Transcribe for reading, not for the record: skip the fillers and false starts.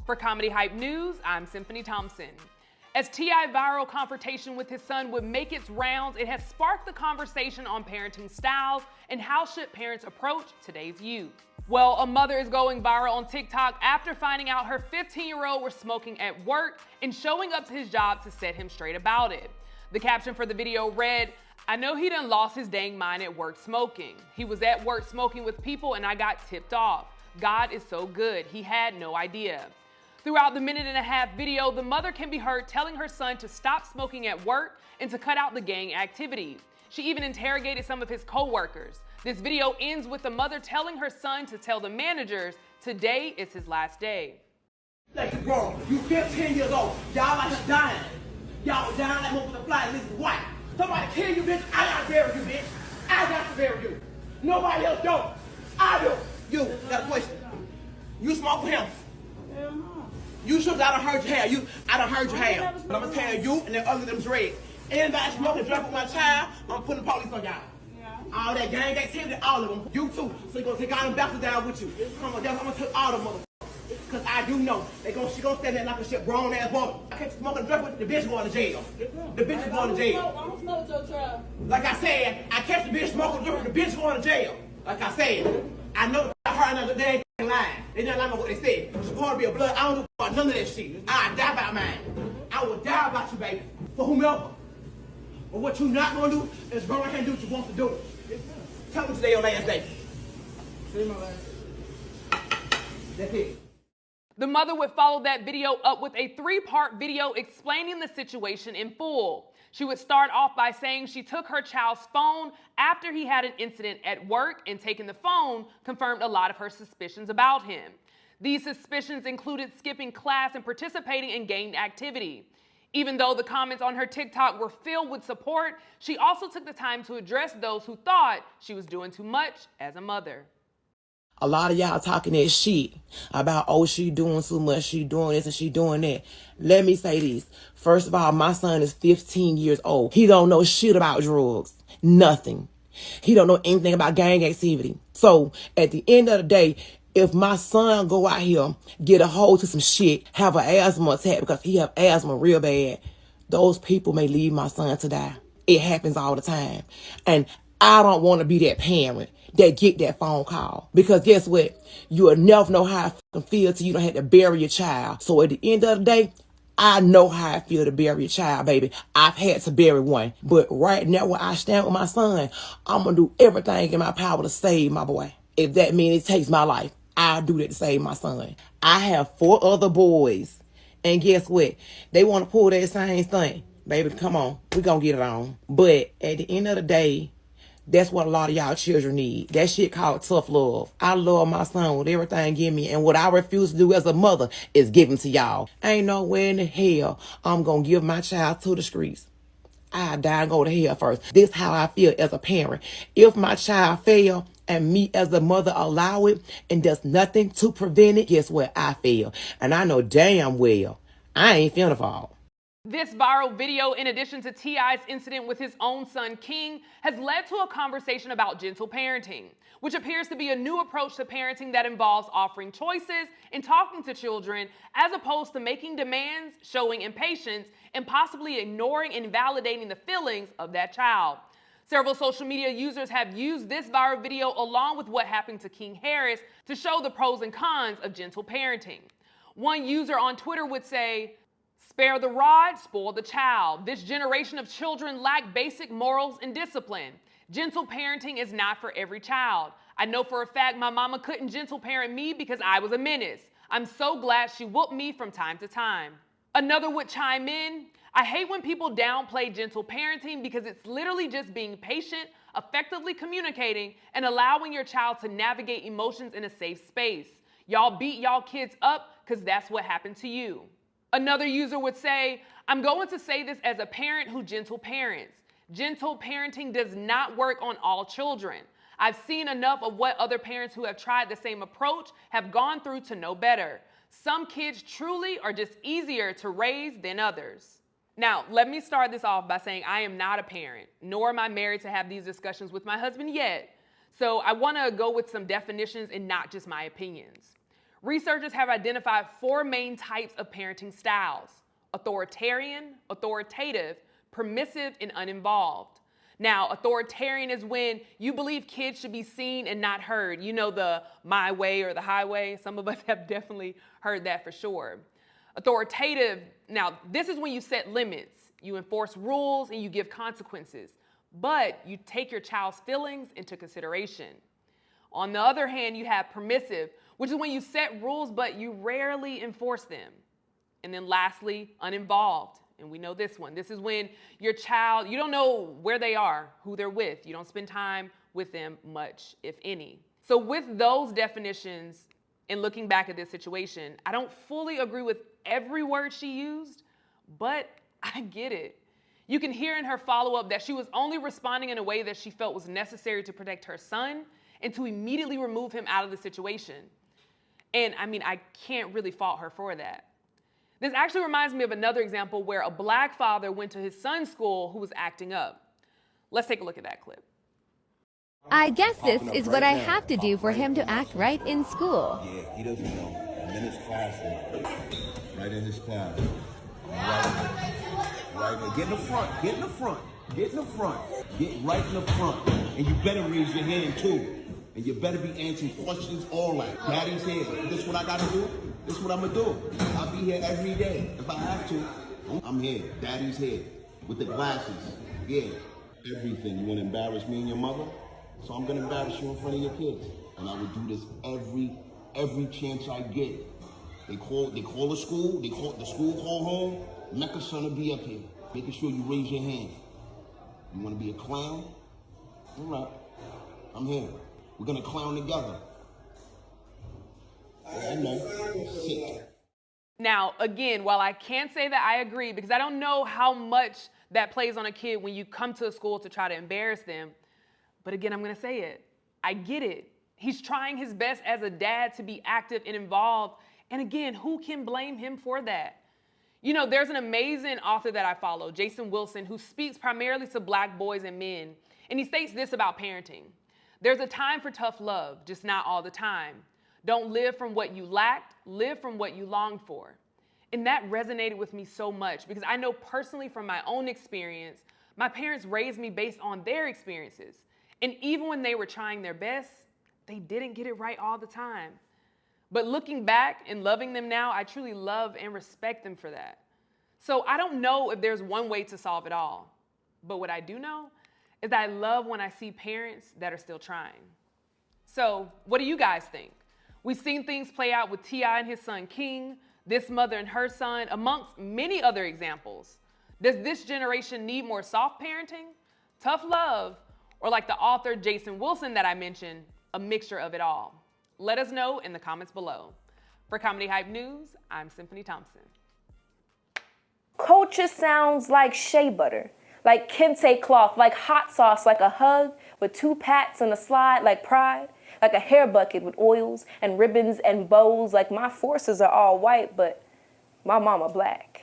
For Comedy Hype News, I'm Symphony Thompson. As T.I. viral confrontation with his son would make its rounds, it has sparked the conversation on parenting styles and how should parents approach today's youth. Well, a mother is going viral on TikTok after finding out her 15-year-old was smoking at work and showing up to his job to set him straight about it. The caption for the video read, "I know he done lost his dang mind at work smoking. He was at work smoking with people and I got tipped off. God is so good. He had no idea." Throughout the minute-and-a-half video, the mother can be heard telling her son to stop smoking at work and to cut out the gang activity. She even interrogated some of his co-workers. This video ends with the mother telling her son to tell the managers today is his last day. Like you grown, you 15 years old, y'all like her dying. Y'all was dying like moving the fly, this is white. Somebody kill you, bitch, I gotta bury you, bitch. I got to bury you. Nobody else don't. I do. You, got a question. You smoke with him? Hell no. You should, I done heard your hair. I done heard your hair. But I'm gonna tell you, and then other them dread. Anybody smoking drink with my child, I'm putting the police on y'all. Yeah. All that gang activity, all of them. You too. So you're gonna take all them backwards down with you. I'm gonna take all them motherfuckers. Cause I do know she gonna stand there like a shit grown ass woman. I can't smoke a drink with the bitch going to jail. The bitch is going to jail. I don't smoke with your child. Like I said, I catch the bitch smoking a drink with the bitch going to jail. Like I said, I know her and they ain't lying. They didn't lie about what they said. It's supposed to be a blood. I don't know about none of that shit. I die about mine. I will die about you, baby. For whomever. But what you not gonna do is go ahead and do what you want to do. Tell them today your last day. Today my last day. That's it. The mother would follow that video up with a 3-part video explaining the situation in full. She would start off by saying she took her child's phone after he had an incident at work, and taking the phone confirmed a lot of her suspicions about him. These suspicions included skipping class and participating in gang activity. Even though the comments on her TikTok were filled with support, she also took the time to address those who thought she was doing too much as a mother. A lot of y'all talking that shit about, oh, she doing too much, she doing this and she doing that. Let me say this. First of all, my son is 15 years old. He don't know shit about drugs. Nothing. He don't know anything about gang activity. So at the end of the day, if my son go out here, get a hold to some shit, have an asthma attack because he have asthma real bad, those people may leave my son to die. It happens all the time. And I don't want to be that parent that get that phone call. Because guess what? You'll never know how I feel till you don't have to bury your child. So at the end of the day, I know how I feel to bury a child, baby. I've had to bury one. But right now where I stand with my son, I'm going to do everything in my power to save my boy. If that means it takes my life, I'll do that to save my son. I have 4 other boys. And guess what? They want to pull that same thing. Baby, come on. We're going to get it on. But at the end of the day, that's what a lot of y'all children need. That shit called tough love. I love my son with everything in me. And what I refuse to do as a mother is give him to y'all. Ain't nowhere in the hell I'm going to give my child to the streets. I die and go to hell first. This is how I feel as a parent. If my child fail and me as a mother allow it and does nothing to prevent it, guess what? I fail. And I know damn well I ain't finna fall. This viral video, in addition to T.I.'s incident with his own son, King, has led to a conversation about gentle parenting, which appears to be a new approach to parenting that involves offering choices and talking to children, as opposed to making demands, showing impatience, and possibly ignoring and invalidating the feelings of that child. Several social media users have used this viral video along with what happened to King Harris to show the pros and cons of gentle parenting. One user on Twitter would say, "Spare the rod, spoil the child. This generation of children lack basic morals and discipline. Gentle parenting is not for every child. I know for a fact my mama couldn't gentle parent me because I was a menace. I'm so glad she whooped me from time to time." Another would chime in, "I hate when people downplay gentle parenting because it's literally just being patient, effectively communicating, and allowing your child to navigate emotions in a safe space. Y'all beat y'all kids up because that's what happened to you." Another user would say, "I'm going to say this as a parent who gentle parents. Gentle parenting does not work on all children. I've seen enough of what other parents who have tried the same approach have gone through to know better. Some kids truly are just easier to raise than others." Now, let me start this off by saying I am not a parent, nor am I married to have these discussions with my husband yet. So I want to go with some definitions and not just my opinions. Researchers have identified 4 main types of parenting styles: authoritarian, authoritative, permissive, and uninvolved. Now, authoritarian is when you believe kids should be seen and not heard. You know, the my way or the highway. Some of us have definitely heard that for sure. Authoritative, now this is when you set limits, you enforce rules, and you give consequences, but you take your child's feelings into consideration. On the other hand, you have permissive, which is when you set rules, but you rarely enforce them. And then lastly, uninvolved. And we know this one. This is when your child, you don't know where they are, who they're with. You don't spend time with them much, if any. So with those definitions, and looking back at this situation, I don't fully agree with every word she used, but I get it. You can hear in her follow-up that she was only responding in a way that she felt was necessary to protect her son and to immediately remove him out of the situation. And I mean, I can't really fault her for that. This actually reminds me of another example where a black father went to his son's school who was acting up. Let's take a look at that clip. I guess this is what I have to do for him to act right in school. Yeah, he doesn't know. I'm in his classroom. Right in his class. Right there. Get in the front. Get in the front. Get in the front. Get right in the front. And you better raise your hand too. And you better be answering questions all that. Daddy's here. This what I gotta do? This what I'm gonna do. I'll be here every day. If I have to, I'm here. Daddy's here. With the glasses. Yeah. Everything. You wanna embarrass me and your mother? So I'm gonna embarrass you in front of your kids. And I will do this every chance I get. They call the school, the school call home, Mecca's son will be up here. Making sure you raise your hand. You wanna be a clown? All right, I'm here. We're gonna clown together. I know, sick. Now, again, while I can't say that I agree, because I don't know how much that plays on a kid when you come to a school to try to embarrass them, but again, I'm gonna say it. I get it. He's trying his best as a dad to be active and involved. And again, who can blame him for that? You know, there's an amazing author that I follow, Jason Wilson, who speaks primarily to black boys and men. And he states this about parenting. There's a time for tough love, just not all the time. Don't live from what you lacked, live from what you longed for. And that resonated with me so much because I know personally from my own experience, my parents raised me based on their experiences. And even when they were trying their best, they didn't get it right all the time. But looking back and loving them now, I truly love and respect them for that. So I don't know if there's one way to solve it all. But what I do know is that I love when I see parents that are still trying. So what do you guys think? We've seen things play out with T.I. and his son King, this mother and her son, amongst many other examples. Does this generation need more soft parenting, tough love, or like the author Jason Wilson that I mentioned, a mixture of it all? Let us know in the comments below. For Comedy Hype News, I'm Symphony Thompson. Culture sounds like shea butter, like kente cloth, like hot sauce, like a hug with 2 pats and a slide, like pride, like a hair bucket with oils and ribbons and bows, like my forces are all white, but my mama black.